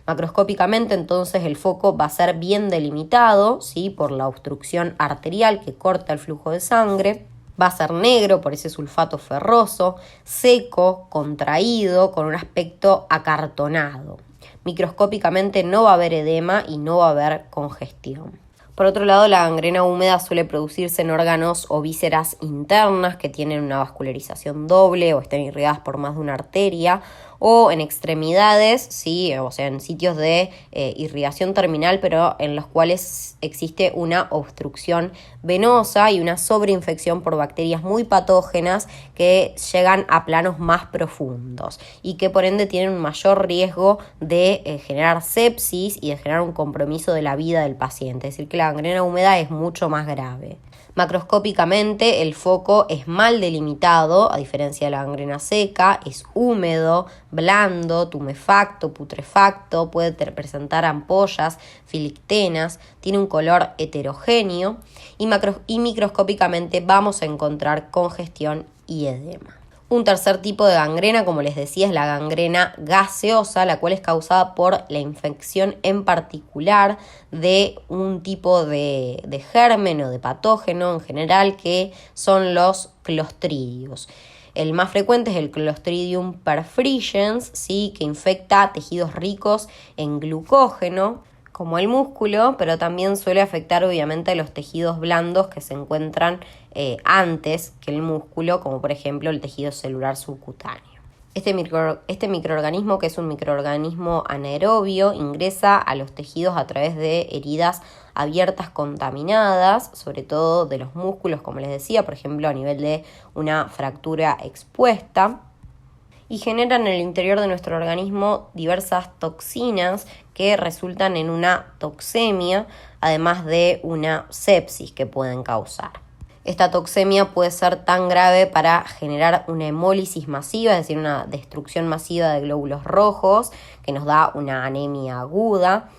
Macroscópicamente, entonces, el foco va a ser bien delimitado, ¿sí? Por la obstrucción arterial que corta el flujo de sangre. Va a ser negro por ese sulfato ferroso, seco, contraído, con un aspecto acartonado. Microscópicamente no va a haber edema y no va a haber congestión. Por otro lado, la gangrena húmeda suele producirse en órganos o vísceras internas que tienen una vascularización doble o estén irrigadas por más de una arteria, o en extremidades, sí, o sea, en sitios de irrigación terminal, pero en los cuales existe una obstrucción venosa y una sobreinfección por bacterias muy patógenas que llegan a planos más profundos y que por ende tienen un mayor riesgo de generar sepsis y de generar un compromiso de la vida del paciente. Es decir, que la gangrena húmeda es mucho más grave. Macroscópicamente el foco es mal delimitado, a diferencia de la gangrena seca, es húmedo, blando, tumefacto, putrefacto, puede presentar ampollas, filictenas, tiene un color heterogéneo y microscópicamente vamos a encontrar congestión y edema. Un tercer tipo de gangrena, como les decía, es la gangrena gaseosa, la cual es causada por la infección en particular de un tipo de germen o de patógeno en general, que son los clostridios. El más frecuente es el Clostridium perfringens, ¿sí?, que infecta tejidos ricos en glucógeno, como el músculo, pero también suele afectar obviamente a los tejidos blandos que se encuentran antes que el músculo, como por ejemplo el tejido celular subcutáneo. Este microorganismo, que es un microorganismo anaerobio, ingresa a los tejidos a través de heridas abiertas contaminadas, sobre todo de los músculos, como les decía, por ejemplo a nivel de una fractura expuesta, y generan en el interior de nuestro organismo diversas toxinas que resultan en una toxemia, además de una sepsis que pueden causar. Esta toxemia puede ser tan grave para generar una hemólisis masiva, es decir, una destrucción masiva de glóbulos rojos, que nos da una anemia aguda.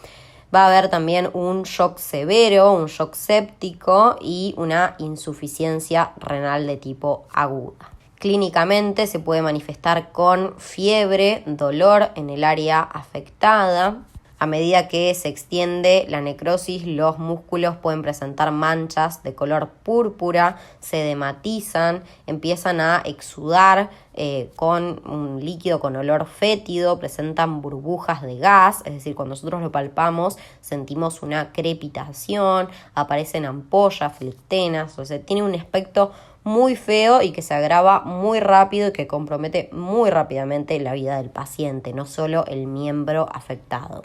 Va a haber también un shock severo, un shock séptico y una insuficiencia renal de tipo aguda. Clínicamente se puede manifestar con fiebre, dolor en el área afectada. A medida que se extiende la necrosis, los músculos pueden presentar manchas de color púrpura, se edematizan, empiezan a exudar con un líquido con olor fétido, presentan burbujas de gas, es decir, cuando nosotros lo palpamos sentimos una crepitación, aparecen ampollas, filictenas, o sea, tiene un aspecto muy feo y que se agrava muy rápido y que compromete muy rápidamente la vida del paciente, no solo el miembro afectado.